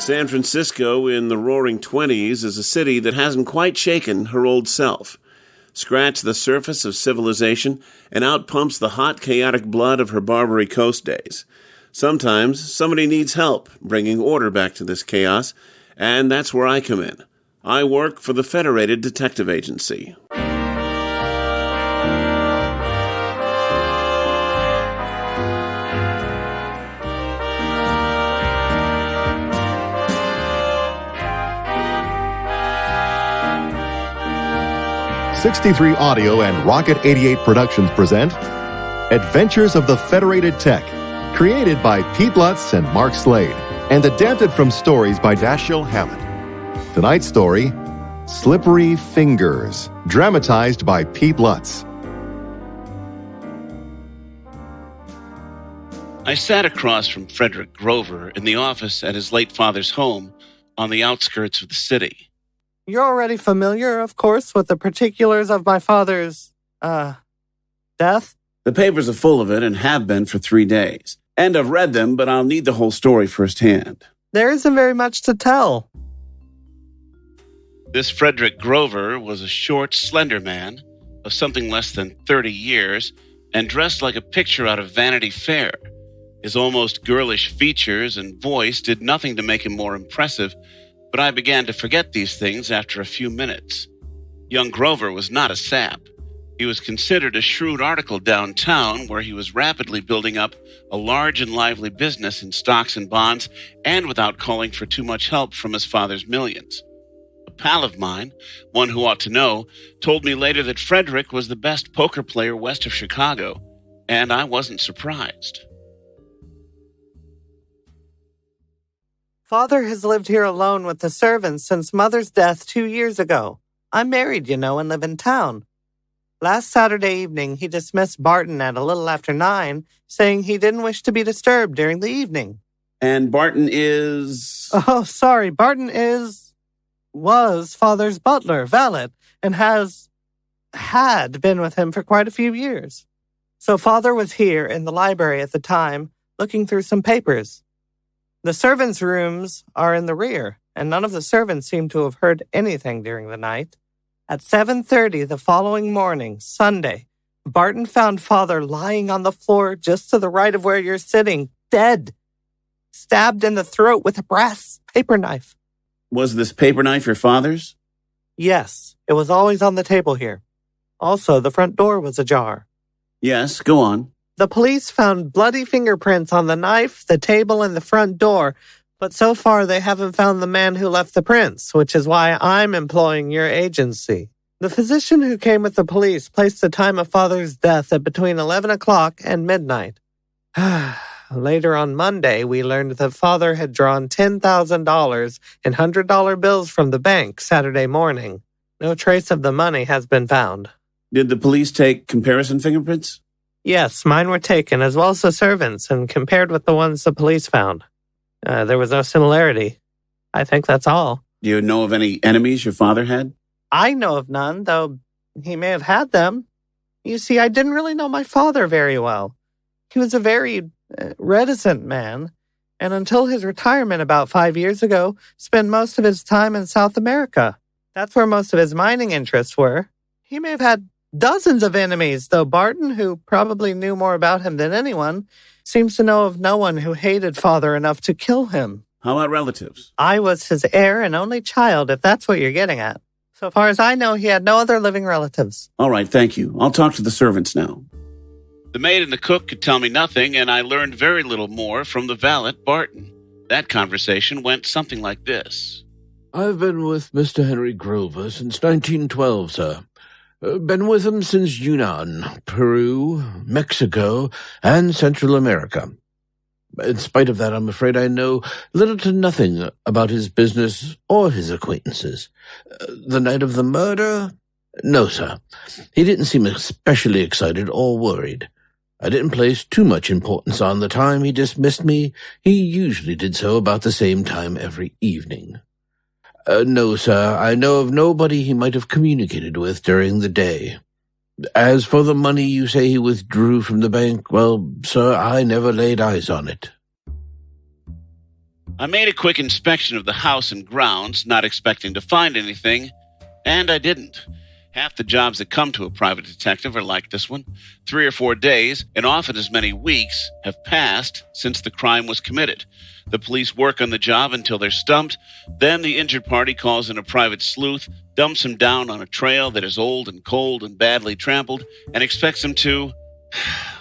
San Francisco in the roaring 20s is a city that hasn't quite shaken her old self. Scratch the surface of civilization and out pumps the hot, chaotic blood of her Barbary Coast days. Sometimes somebody needs help bringing order back to this chaos, and that's where I come in. I work for the Federated Detective Agency. '63 Audio and Rocket 88 Productions present Adventures of the Federated Tec, created by Pete Lutz and Mark SLADE, and adapted from stories by Dashiell Hammett. Tonight's story, Slippery Fingers, dramatized by Pete Lutz. I sat across from Frederick Grover in the office at his late father's home on the outskirts of the city. You're already familiar, of course, with the particulars of my father's, death? The papers are full of it and have been for 3 days. And I've read them, but I'll need the whole story firsthand. There isn't very much to tell. This Frederick Grover was a short, slender man of something less than 30 years and dressed like a picture out of Vanity Fair. His almost girlish features and voice did nothing to make him more impressive, but I began to forget these things after a few minutes. Young Grover was not a sap. He was considered a shrewd article downtown, where he was rapidly building up a large and lively business in stocks and bonds, and without calling for too much help from his father's millions. A pal of mine, one who ought to know, told me later that Frederick was the best poker player west of Chicago, and I wasn't surprised. Father has lived here alone with the servants since Mother's death 2 years ago. I'm married, you know, and live in town. Last Saturday evening, he dismissed Barton at a little after 9, saying he didn't wish to be disturbed during the evening. And Barton is... Oh, sorry, Barton was Father's butler, valet, and had been with him for quite a few years. So Father was here in the library at the time, looking through some papers. The servants' rooms are in the rear, and none of the servants seem to have heard anything during the night. At 7:30 the following morning, Sunday, Barton found Father lying on the floor just to the right of where you're sitting, dead, stabbed in the throat with a brass paper knife. Was this paper knife your father's? Yes, it was always on the table here. Also, the front door was ajar. Yes, go on. The police found bloody fingerprints on the knife, the table, and the front door, but so far they haven't found the man who left the prints, which is why I'm employing your agency. The physician who came with the police placed the time of Father's death at between 11 o'clock and midnight. Later on Monday, we learned that Father had drawn $10,000 in $100 bills from the bank Saturday morning. No trace of the money has been found. Did the police take comparison fingerprints? Yes, mine were taken, as well as the servants, and compared with the ones the police found. There was no similarity. I think that's all. Do you know of any enemies your father had? I know of none, though he may have had them. You see, I didn't really know my father very well. He was a very reticent man, and until his retirement about 5 years ago, spent most of his time in South America. That's where most of his mining interests were. He may have had dozens of enemies, though Barton, who probably knew more about him than anyone, seems to know of no one who hated Father enough to kill him. How about relatives? I was his heir and only child, if that's what you're getting at. So far as I know, he had no other living relatives. All right, thank you. I'll talk to the servants now. The maid and the cook could tell me nothing, and I learned very little more from the valet, Barton. That conversation went something like this. I've been with Mr. Henry Grover since 1912, sir. Been with him since Yunnan, Peru, Mexico, and Central America. In spite of that, I'm afraid I know little to nothing about his business or his acquaintances. The night of the murder? No, sir. He didn't seem especially excited or worried. I didn't place too much importance on the time he dismissed me. He usually did so about the same time every evening. No, sir, I know of nobody he might have communicated with during the day. As for the money you say he withdrew from the bank, well, sir, I never laid eyes on it. I made a quick inspection of the house and grounds, not expecting to find anything, and I didn't. Half the jobs that come to a private detective are like this one. 3 or 4 days, and often as many weeks, have passed since the crime was committed. The police work on the job until they're stumped. Then the injured party calls in a private sleuth, dumps him down on a trail that is old and cold and badly trampled, and expects him to...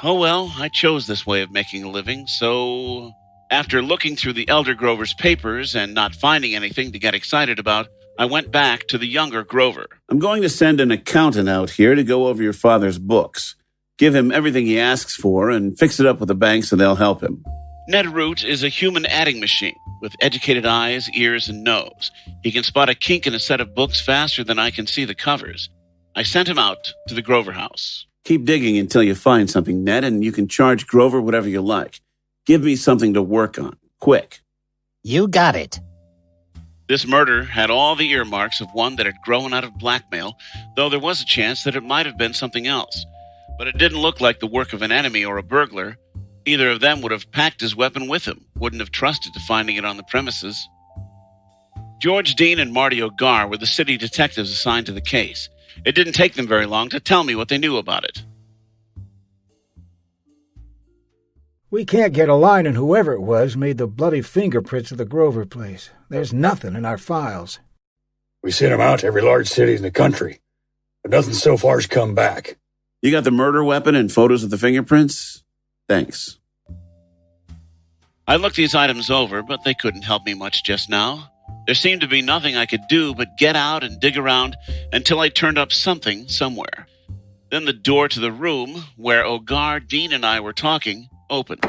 Oh well, I chose this way of making a living, so... After looking through the elder Grover's papers and not finding anything to get excited about, I went back to the younger Grover. I'm going to send an accountant out here to go over your father's books. Give him everything he asks for and fix it up with the bank so they'll help him. Ned Root is a human adding machine with educated eyes, ears, and nose. He can spot a kink in a set of books faster than I can see the covers. I sent him out to the Grover house. Keep digging until you find something, Ned, and you can charge Grover whatever you like. Give me something to work on, quick. You got it. This murder had all the earmarks of one that had grown out of blackmail, though there was a chance that it might have been something else. But it didn't look like the work of an enemy or a burglar. Either of them would have packed his weapon with him, wouldn't have trusted to finding it on the premises. George Dean and Marty O'Gar were the city detectives assigned to the case. It didn't take them very long to tell me what they knew about it. We can't get a line on whoever it was made the bloody fingerprints of the Grover place. There's nothing in our files. We sent them out to every large city in the country, but nothing so far's come back. You got the murder weapon and photos of the fingerprints? Thanks. I looked these items over, but they couldn't help me much just now. There seemed to be nothing I could do but get out and dig around until I turned up something somewhere. Then the door to the room where O'Gar, Dean, and I were talking opened.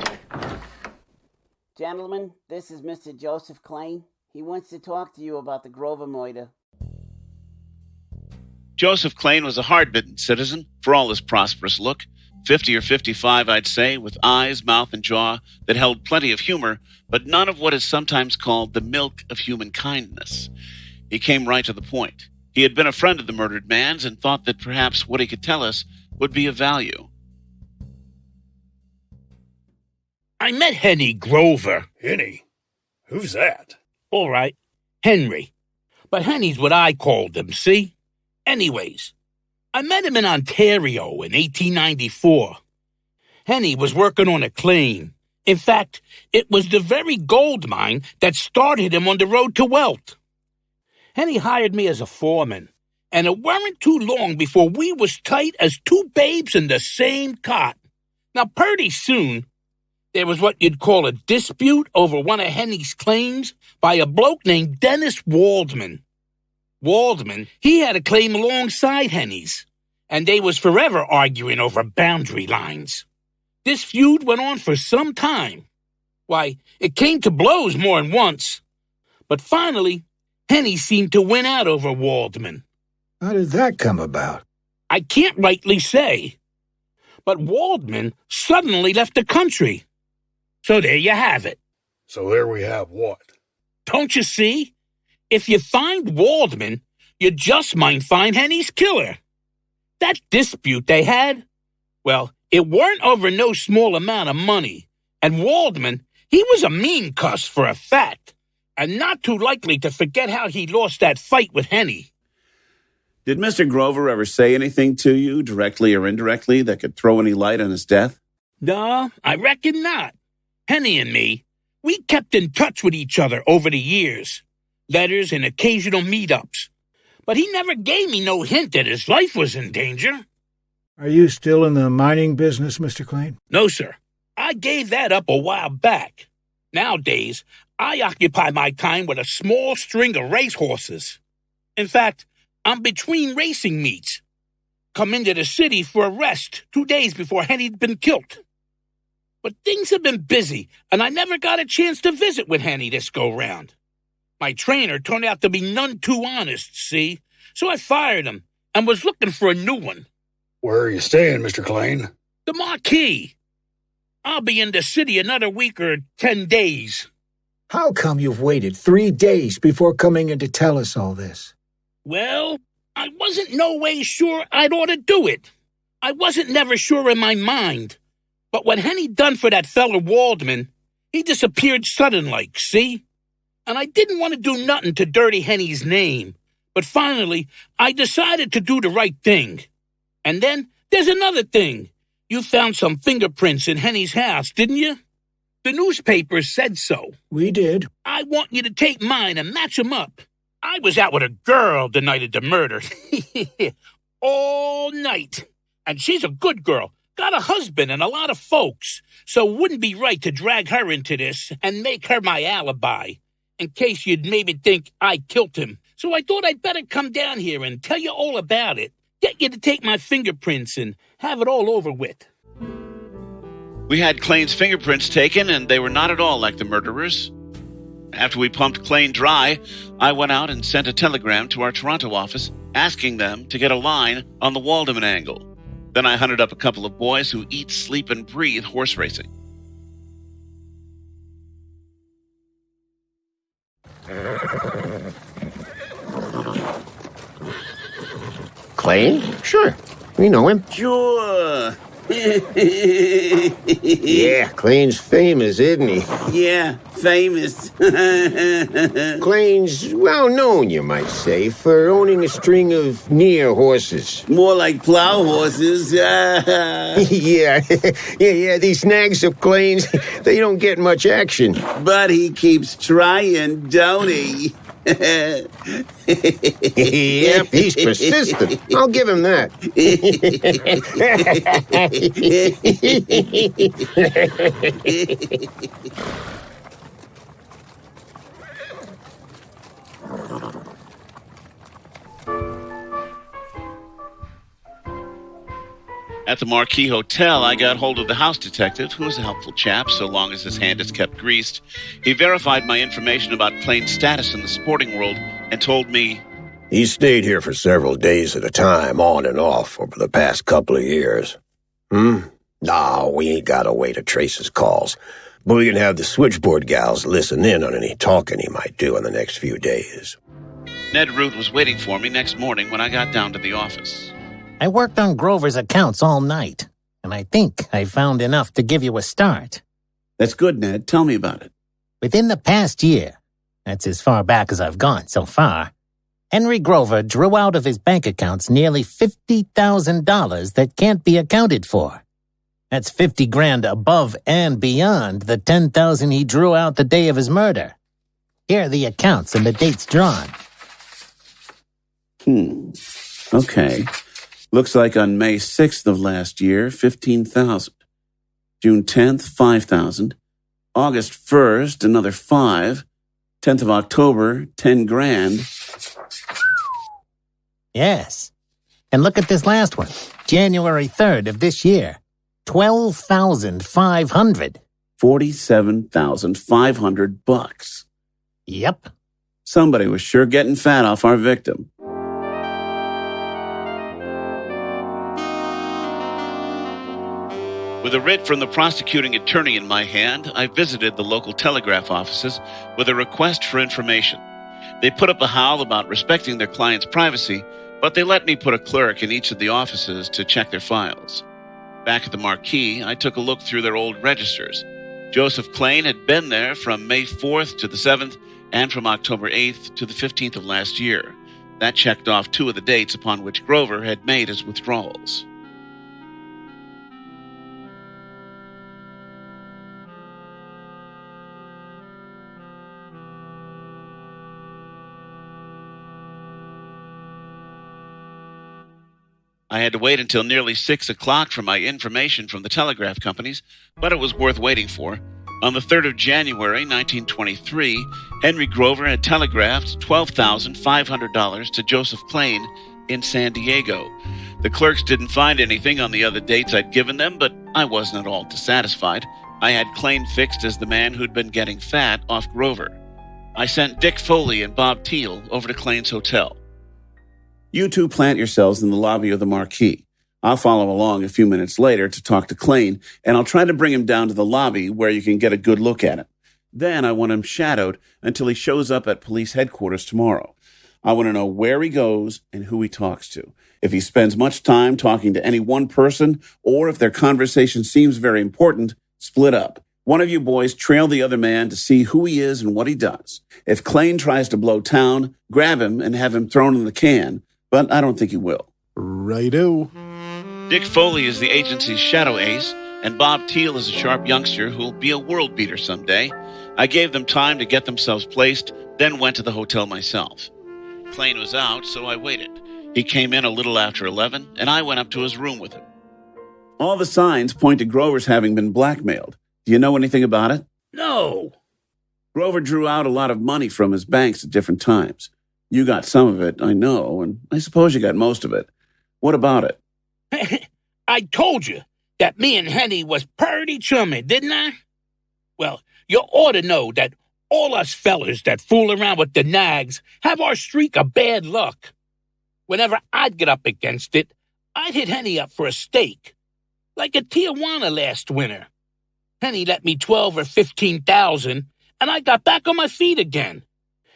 Gentlemen, this is Mr. Joseph Klein. He wants to talk to you about the Grover murder. Joseph Klein was a hard-bitten citizen, for all his prosperous look. 50 or 55, I'd say, with eyes, mouth, and jaw that held plenty of humor, but none of what is sometimes called the milk of human kindness. He came right to the point. He had been a friend of the murdered man's and thought that perhaps what he could tell us would be of value. I met Henry Grover. Henny? Who's that? All right, Henry. But Henny's what I called him, see? Anyways, I met him in Ontario in 1894. Henny was working on a claim. In fact, it was the very gold mine that started him on the road to wealth. Henny hired me as a foreman, and it weren't too long before we was tight as two babes in the same cot. Now, pretty soon, there was what you'd call a dispute over one of Henny's claims by a bloke named Dennis Waldman. Waldman, he had a claim alongside Henny's, and they was forever arguing over boundary lines. This feud went on for some time. Why, it came to blows more than once. But finally, Henny seemed to win out over Waldman. How did that come about? I can't rightly say. But Waldman suddenly left the country. So there you have it. So there we have what? Don't you see? If you find Waldman, you just might find Henny's killer. That dispute they had, well, it weren't over no small amount of money. And Waldman, he was a mean cuss for a fact, and not too likely to forget how he lost that fight with Henny. Did Mr. Grover ever say anything to you, directly or indirectly, that could throw any light on his death? No, I reckon not. Henny and me, we kept in touch with each other over the years. Letters and occasional meetups. But he never gave me no hint that his life was in danger. Are you still in the mining business, Mr. Klein? No, sir. I gave that up a while back. Nowadays, I occupy my time with a small string of racehorses. In fact, I'm between racing meets. Come into the city for a rest 2 days before Henny'd been killed. But things have been busy, and I never got a chance to visit with Henny this go-round. My trainer turned out to be none too honest, see? So I fired him and was looking for a new one. Where are you staying, Mr. Klein? The Marquis. I'll be in the city another week or 10 days. How come you've waited 3 days before coming in to tell us all this? Well, I wasn't no way sure I'd ought to do it. I wasn't never sure in my mind. But what Henny done for that feller Waldman, he disappeared sudden like, see? and I didn't want to do nothing to dirty Henny's name. But finally, I decided to do the right thing. And then there's another thing. You found some fingerprints in Henny's house, didn't you? The newspapers said so. We did. I want you to take mine and match them up. I was out with a girl the night of the murder. All night. And she's a good girl. Got a husband and a lot of folks. So it wouldn't be right to drag her into this and make her my alibi, in case you'd maybe think I killed him. So I thought I'd better come down here and tell you all about it. Get you to take my fingerprints and have it all over with. We had Klane's fingerprints taken, and they were not at all like the murderer's. After we pumped Klane dry, I went out and sent a telegram to our Toronto office asking them to get a line on the Waldman angle. Then I hunted up a couple of boys who eat, sleep, and breathe horse racing. Klane? Sure. We know him. Sure. Yeah, Klane's famous, isn't he? Yeah, famous. Klane's well known, you might say, for owning a string of near horses. More like plow horses. Yeah, these nags of Klane's, they don't get much action. But he keeps trying, don't he? Yep, he's persistent. I'll give him that. At the Marquis Hotel, I got hold of the house detective, who was a helpful chap so long as his hand is kept greased. He verified my information about Klane's status in the sporting world and told me, He stayed here for several days at a time, on and off, over the past couple of years. No, we ain't got a way to trace his calls, but we can have the switchboard gals listen in on any talking he might do in the next few days. Ned Root was waiting for me next morning when I got down to the office. I worked on Grover's accounts all night, and I think I found enough to give you a start. That's good, Ned. Tell me about it. Within the past year, that's as far back as I've gone so far, Henry Grover drew out of his bank accounts nearly $50,000 that can't be accounted for. That's $50,000 above and beyond the $10,000 he drew out the day of his murder. Here are the accounts and the dates drawn. Okay. Looks like on May 6th of last year, $15,000. June 10th, $5,000. August 1st, another $5,000. 10th of October, $10,000. Yes. And look at this last one. January 3rd of this year. $12,500. $47,500. Yep. Somebody was sure getting fat off our victim. With a writ from the prosecuting attorney in my hand, I visited the local telegraph offices with a request for information. They put up a howl about respecting their client's privacy, but they let me put a clerk in each of the offices to check their files. Back at the Marquis, I took a look through their old registers. Joseph Klane had been there from May 4th to the 7th and from October 8th to the 15th of last year. That checked off 2 of the dates upon which Grover had made his withdrawals. I had to wait until nearly 6 o'clock for my information from the telegraph companies, but it was worth waiting for. On the 3rd of January, 1923, Henry Grover had telegraphed $12,500 to Joseph Klane in San Diego. The clerks didn't find anything on the other dates I'd given them, but I wasn't at all dissatisfied. I had Klane fixed as the man who'd been getting fat off Grover. I sent Dick Foley and Bob Teal over to Klane's hotel. You two plant yourselves in the lobby of the Marquis. I'll follow along a few minutes later to talk to Klane, and I'll try to bring him down to the lobby where you can get a good look at him. Then I want him shadowed until he shows up at police headquarters tomorrow. I want to know where he goes and who he talks to. If he spends much time talking to any one person, or if their conversation seems very important, split up. One of you boys trail the other man to see who he is and what he does. If Klain tries to blow town, grab him and have him thrown in the can, but I don't think he will. Righto. Dick Foley is the agency's shadow ace, and Bob Teal is a sharp youngster who'll be a world beater someday. I gave them time to get themselves placed, then went to the hotel myself. Klain was out, so I waited. He came in a little after 11, and I went up to his room with him. All the signs point to Grover's having been blackmailed. Do you know anything about it? No. Grover drew out a lot of money from his banks at different times. You got some of it, I know, and I suppose you got most of it. What about it? I told you that me and Henny was pretty chummy, didn't I? Well, you ought to know that all us fellers that fool around with the nags have our streak of bad luck. Whenever I'd get up against it, I'd hit Henny up for a steak. Like at Tijuana last winter. Henny let me 12 or 15,000, and I got back on my feet again.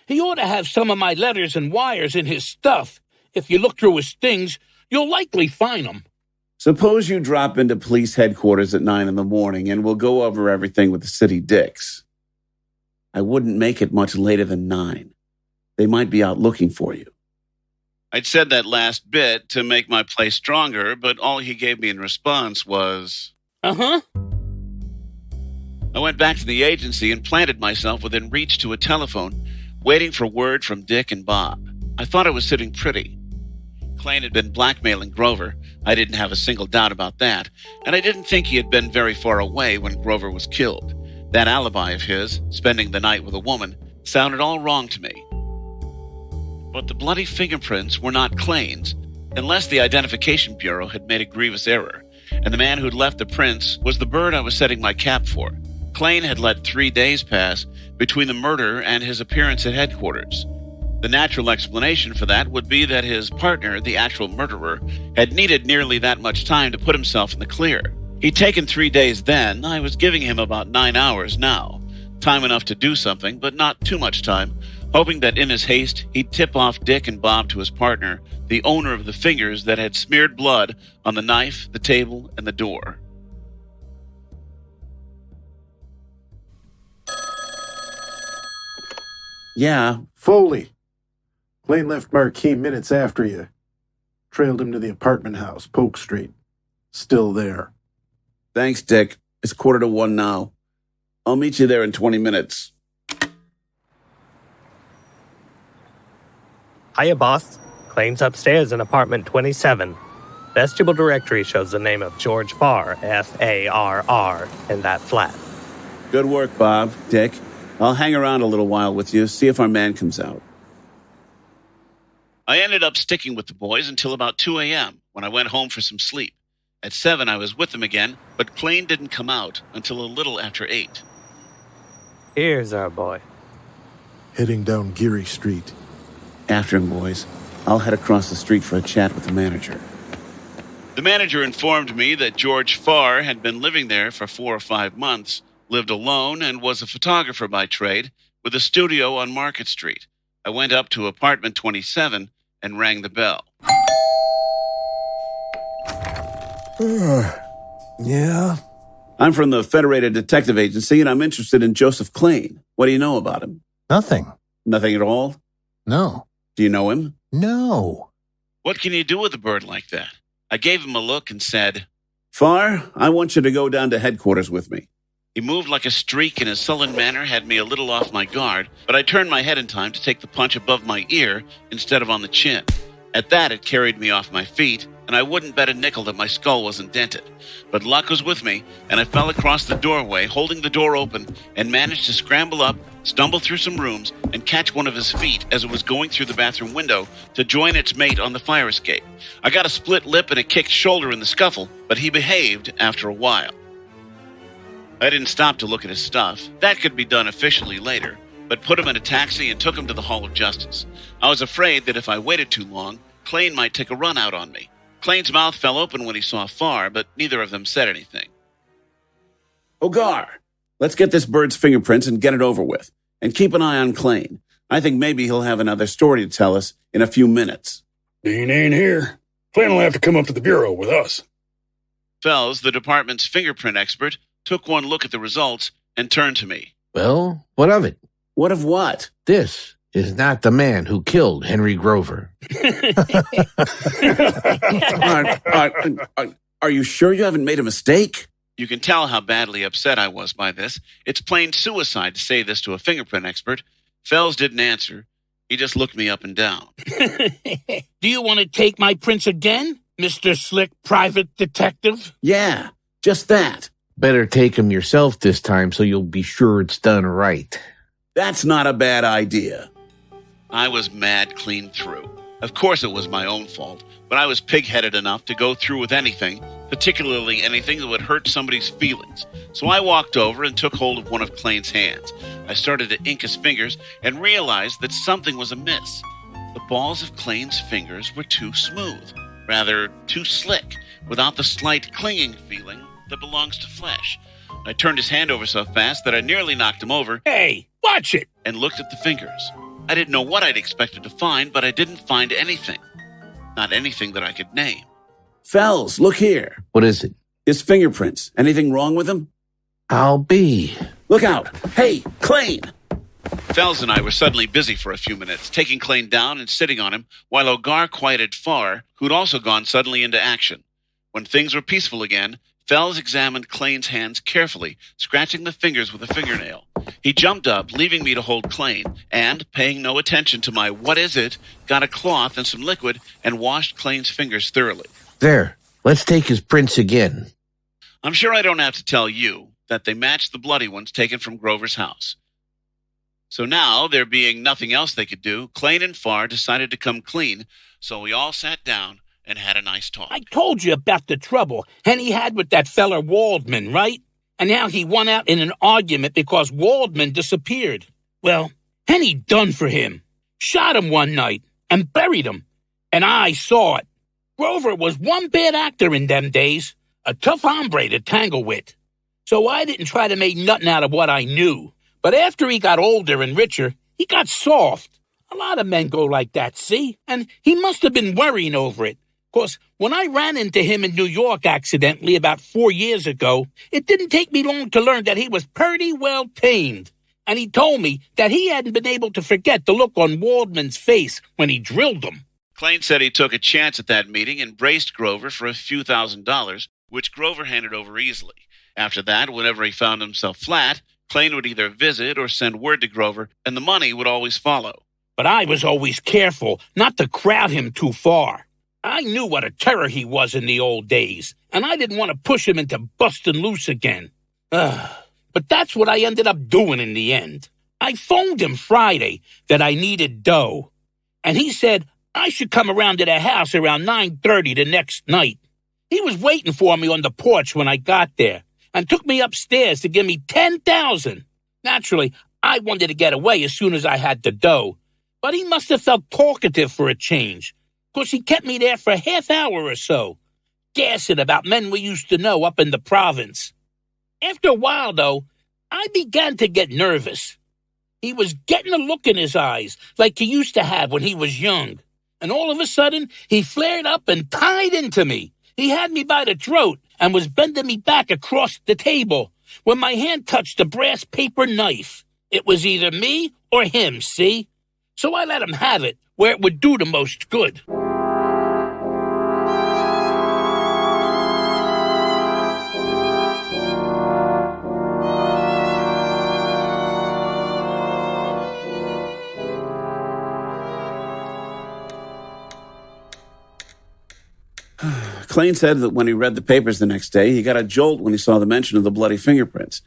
He ought to have some of my letters and wires in his stuff. If you look through his things, you'll likely find them. Suppose you drop into police headquarters at 9 in the morning, and we'll go over everything with the city dicks. I wouldn't make it much later than 9. They might be out looking for you. I'd said that last bit to make my play stronger, but all he gave me in response was, Uh-huh. I went back to the agency and planted myself within reach to a telephone, waiting for word from Dick and Bob. I thought I was sitting pretty. Klain had been blackmailing Grover. I didn't have a single doubt about that, and I didn't think he had been very far away when Grover was killed. That alibi of his, spending the night with a woman, sounded all wrong to me. But the bloody fingerprints were not Klain's, unless the Identification Bureau had made a grievous error, and the man who'd left the prints was the bird I was setting my cap for. Klain had let 3 days pass between the murder and his appearance at headquarters. The natural explanation for that would be that his partner, the actual murderer, had needed nearly that much time to put himself in the clear. He'd taken 3 days then. I was giving him about 9 hours now. Time enough to do something, but not too much time, hoping that in his haste he'd tip off Dick and Bob to his partner, the owner of the fingers that had smeared blood on the knife, the table, and the door. Yeah. Foley. Klain left Marquis minutes after you. Trailed him to the apartment house, Polk Street. Still there. Thanks, Dick. It's 1:45 now. I'll meet you there in 20 minutes. Hiya, boss. Klain's upstairs in apartment 27. Vestibule directory shows the name of George Farr, Farr, in that flat. Good work, Bob. Dick, I'll hang around a little while with you, see if our man comes out. I ended up sticking with the boys until about 2 a.m. when I went home for some sleep. At 7, I was with them again, but Klain didn't come out until a little after 8. Here's our boy. Heading down Geary Street. After him, boys. I'll head across the street for a chat with the manager. The manager informed me that George Farr had been living there for 4 or 5 months, lived alone, and was a photographer by trade, with a studio on Market Street. I went up to apartment 27 and rang the bell. Yeah? I'm from the Federated Detective Agency, and I'm interested in Joseph Klain. What do you know about him? Nothing. Nothing at all? No. Do you know him? No. What can you do with a bird like that? I gave him a look and said, Farr, I want you to go down to headquarters with me. He moved like a streak, and his sullen manner had me a little off my guard, but I turned my head in time to take the punch above my ear instead of on the chin. At that, it carried me off my feet, and I wouldn't bet a nickel that my skull wasn't dented. But luck was with me, and I fell across the doorway, holding the door open, and managed to scramble up, stumble through some rooms, and catch one of his feet as it was going through the bathroom window to join its mate on the fire escape. I got a split lip and a kicked shoulder in the scuffle, but he behaved after a while. I didn't stop to look at his stuff. That could be done efficiently later, but put him in a taxi and took him to the Hall of Justice. I was afraid that if I waited too long, Klain might take a run out on me. Klain's mouth fell open when he saw Farr, but neither of them said anything. Ogar, let's get this bird's fingerprints and get it over with. And keep an eye on Klain. I think maybe he'll have another story to tell us in a few minutes. Dean ain't here. Klain will have to come up to the bureau with us. Fells, the department's fingerprint expert, took one look at the results, and turned to me. Well, what of it? What of what? This is not the man who killed Henry Grover. Are you sure you haven't made a mistake? You can tell how badly upset I was by this. It's plain suicide to say this to a fingerprint expert. Fells didn't answer. He just looked me up and down. Do you want to take my prints again, Mr. Slick Private Detective? Yeah, just that. Better take him yourself this time so you'll be sure it's done right. That's not a bad idea. I was mad clean through. Of course it was my own fault, but I was pig-headed enough to go through with anything, particularly anything that would hurt somebody's feelings. So I walked over and took hold of one of Klane's hands. I started to ink his fingers and realized that something was amiss. The balls of Klane's fingers were too smooth, rather too slick, without the slight clinging feeling that belongs to flesh. I turned his hand over so fast that I nearly knocked him over. Hey, watch it! And looked at the fingers. I didn't know what I'd expected to find, but I didn't find anything. Not anything that I could name. Fells, look here. What is it? His fingerprints. Anything wrong with them? I'll be. Look out. Hey, Klane! Fells and I were suddenly busy for a few minutes, taking Klane down and sitting on him, while Ogar quieted Farr, who'd also gone suddenly into action. When things were peaceful again, Fells examined Klane's hands carefully, scratching the fingers with a fingernail. He jumped up, leaving me to hold Klane, and, paying no attention to my "what is it," got a cloth and some liquid and washed Klane's fingers thoroughly. There, let's take his prints again. I'm sure I don't have to tell you that they matched the bloody ones taken from Grover's house. So now, there being nothing else they could do, Klane and Farr decided to come clean, so we all sat down and had a nice talk. I told you about the trouble Henny had with that feller Waldman, right? And now he won out in an argument because Waldman disappeared. Well, Henny done for him. Shot him one night and buried him. And I saw it. Grover was one bad actor in them days, a tough hombre to tangle with. So I didn't try to make nothing out of what I knew. But after he got older and richer, he got soft. A lot of men go like that, see? And he must have been worrying over it. Because when I ran into him in New York accidentally about 4 years ago, it didn't take me long to learn that he was pretty well tamed. And he told me that he hadn't been able to forget the look on Waldman's face when he drilled him. Klane said he took a chance at that meeting and braced Grover for a few $1,000s, which Grover handed over easily. After that, whenever he found himself flat, Klane would either visit or send word to Grover, and the money would always follow. But I was always careful not to crowd him too far. I knew what a terror he was in the old days, and I didn't want to push him into busting loose again. But that's what I ended up doing in the end. I phoned him Friday that I needed dough, and he said I should come around to the house around 9:30 the next night. He was waiting for me on the porch when I got there, and took me upstairs to give me $10,000. Naturally, I wanted to get away as soon as I had the dough, but he must have felt talkative for a change. Of course, he kept me there for a half hour or so, gassing about men we used to know up in the province. After a while, though, I began to get nervous. He was getting a look in his eyes like he used to have when he was young. And all of a sudden, he flared up and tied into me. He had me by the throat and was bending me back across the table when my hand touched a brass paper knife. It was either me or him, see? So I let him have it where it would do the most good. Klane said that when he read the papers the next day, he got a jolt when he saw the mention of the bloody fingerprints.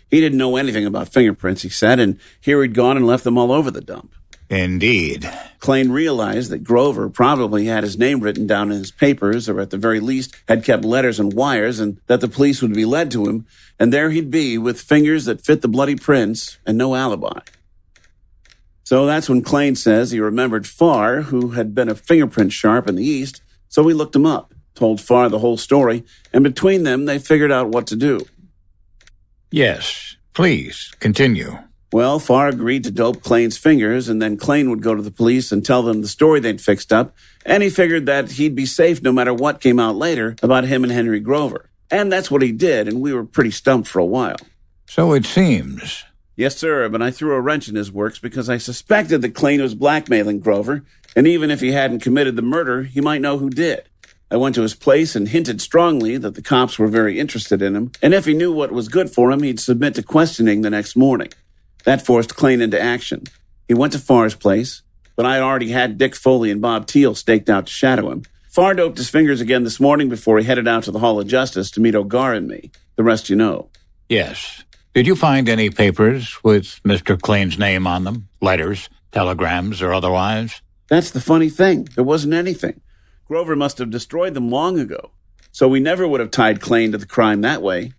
He didn't know anything about fingerprints, he said, and here he'd gone and left them all over the dump. Indeed. Klane realized that Grover probably had his name written down in his papers, or at the very least had kept letters and wires, and that the police would be led to him, and there he'd be with fingers that fit the bloody prints and no alibi. So that's when Klane says he remembered Farr, who had been a fingerprint sharp in the East, so he looked him up, told Farr the whole story, and between them they figured out what to do. Yes, please, continue. Well, Farr agreed to dope Klane's fingers, and then Klane would go to the police and tell them the story they'd fixed up, and he figured that he'd be safe no matter what came out later about him and Henry Grover. And that's what he did, and we were pretty stumped for a while. So it seems. Yes, sir, but I threw a wrench in his works because I suspected that Klain was blackmailing Grover, and even if he hadn't committed the murder, he might know who did. I went to his place and hinted strongly that the cops were very interested in him, and if he knew what was good for him, he'd submit to questioning the next morning. That forced Klain into action. He went to Farr's place, but I already had Dick Foley and Bob Teal staked out to shadow him. Farr doped his fingers again this morning before he headed out to the Hall of Justice to meet O'Gar and me. The rest you know. Yes. Did you find any papers with Mr. Klain's name on them? Letters, telegrams, or otherwise? That's the funny thing. There wasn't anything. Grover must have destroyed them long ago. So we never would have tied Klain to the crime that way.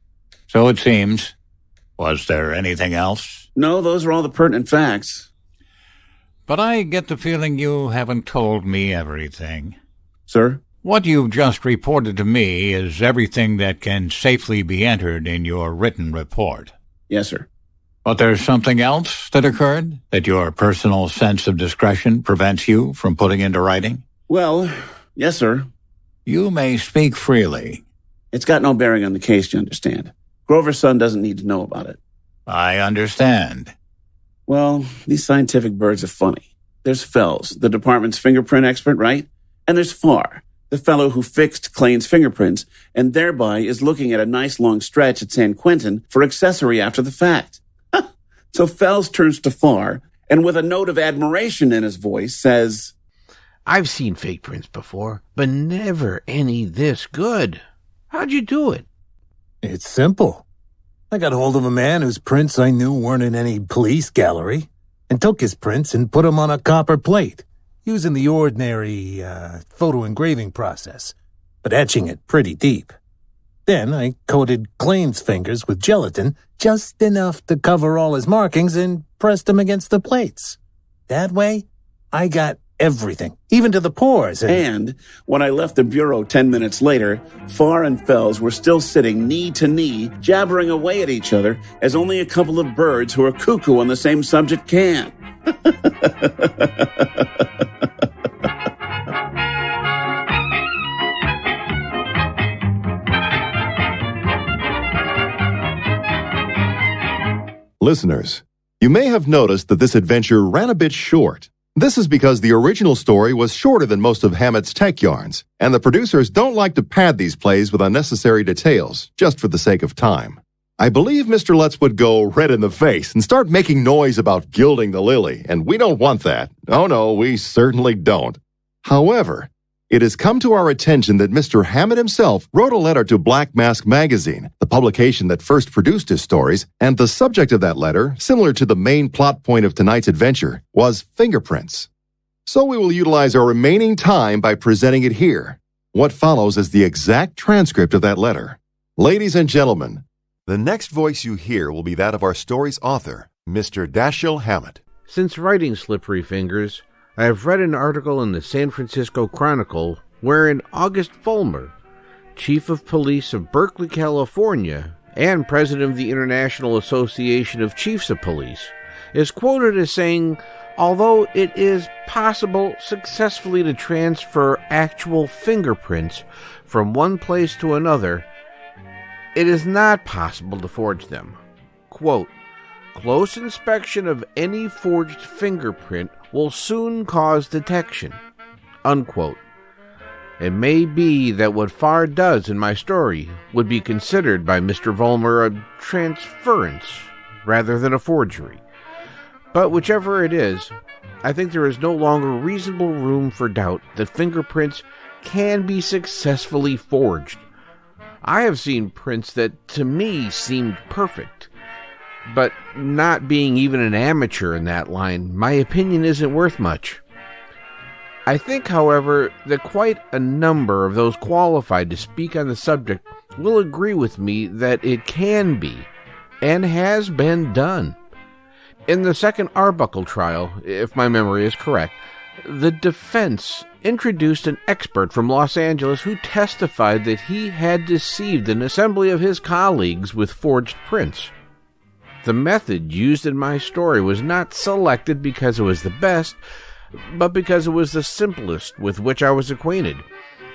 So it seems. Was there anything else? No, those are all the pertinent facts. But I get the feeling you haven't told me everything. Sir? What you've just reported to me is everything that can safely be entered in your written report. Yes, sir. But there's something else that occurred that your personal sense of discretion prevents you from putting into writing? Well, yes, sir. You may speak freely. It's got no bearing on the case, you understand. Grover's son doesn't need to know about it. I understand. Well, these scientific birds are funny. There's Fells, the department's fingerprint expert, right? And there's Farr, the fellow who fixed Klain's fingerprints and thereby is looking at a nice long stretch at San Quentin for accessory after the fact. So Fells turns to Farr and with a note of admiration in his voice says, I've seen fake prints before, but never any this good. How'd you do it? It's simple. I got hold of a man whose prints I knew weren't in any police gallery and took his prints and put them on a copper plate, using the ordinary photo engraving process, but etching it pretty deep. Then I coated Klain's fingers with gelatin, just enough to cover all his markings, and pressed them against the plates. That way, I got everything, even to the pores. And when I left the bureau 10 minutes later, Farr and Fells were still sitting knee to knee, jabbering away at each other as only a couple of birds who are cuckoo on the same subject can. Listeners, you may have noticed that this adventure ran a bit short. This is because the original story was shorter than most of Hammett's tech yarns, and the producers don't like to pad these plays with unnecessary details, just for the sake of time. I believe Mr. Lutz would go red in the face and start making noise about gilding the lily, and we don't want that. Oh no, we certainly don't. However, it has come to our attention that Mr. Hammett himself wrote a letter to Black Mask magazine, the publication that first produced his stories, and the subject of that letter, similar to the main plot point of tonight's adventure, was fingerprints. So we will utilize our remaining time by presenting it here. What follows is the exact transcript of that letter. Ladies and gentlemen, the next voice you hear will be that of our story's author, Mr. Dashiell Hammett. Since writing Slippery Fingers, I have read an article in the San Francisco Chronicle wherein August Vollmer, Chief of Police of Berkeley, California, and President of the International Association of Chiefs of Police, is quoted as saying, although it is possible successfully to transfer actual fingerprints from one place to another, it is not possible to forge them. Quote, close inspection of any forged fingerprint will soon cause detection. Unquote. It may be that what Farr does in my story would be considered by Mr. Vollmer a transference rather than a forgery. But whichever it is, I think there is no longer reasonable room for doubt that fingerprints can be successfully forged. I have seen prints that to me seemed perfect. But not being even an amateur in that line, my opinion isn't worth much. I think, however, that quite a number of those qualified to speak on the subject will agree with me that it can be, and has been done. In the second Arbuckle trial, if my memory is correct, the defense introduced an expert from Los Angeles who testified that he had deceived an assembly of his colleagues with forged prints. The method used in my story was not selected because it was the best, but because it was the simplest with which I was acquainted,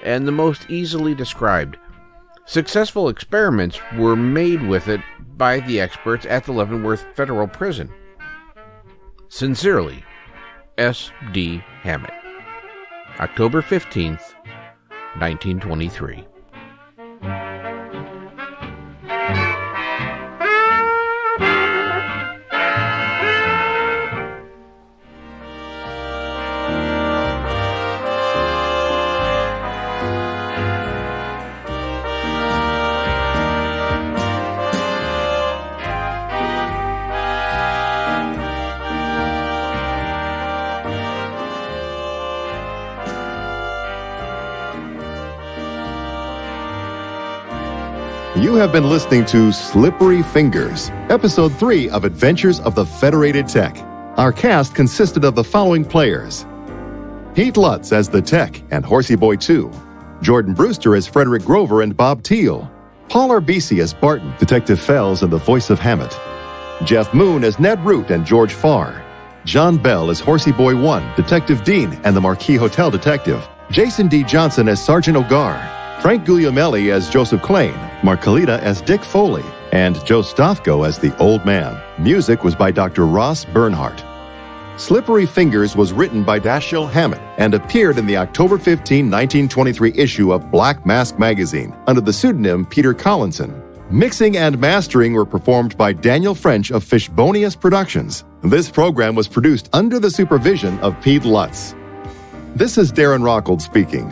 and the most easily described. Successful experiments were made with it by the experts at the Leavenworth Federal Prison. Sincerely, S.D. Hammett. October 15th, 1923. You have been listening to Slippery Fingers, Episode 3 of Adventures of the Federated Tec. Our cast consisted of the following players: Pete Lutz as the Tec and Horsey Boy 2, Jordan Brewster as Frederick Grover and Bob Teal, Paul Arbisi as Barton, Detective Fells and the voice of Hammett, Jeff Moon as Ned Root and George Farr, John Bell as Horsey Boy 1, Detective Dean and the Marquis Hotel Detective, Jason D. Johnson as Sergeant O'Gar, Frank Guglielmelli as Joseph Klain, Mark Kalita as Dick Foley, and Joe Stothko as the Old Man. Music was by Dr. Ross Bernhardt. Slippery Fingers was written by Dashiell Hammett and appeared in the October 15, 1923 issue of Black Mask magazine under the pseudonym Peter Collinson. Mixing and mastering were performed by Daniel French of Fishbonius Productions. This program was produced under the supervision of Pete Lutz. This is Darren Rockhold speaking.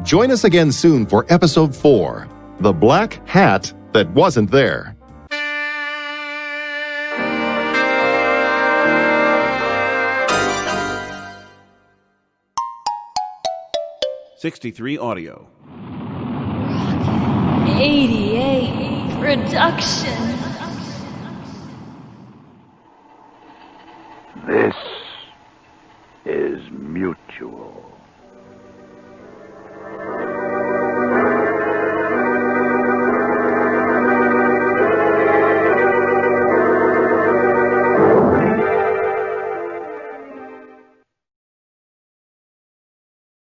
Join us again soon for Episode 4, The Black Hat That Wasn't There. '63 Audio. 88 Production. This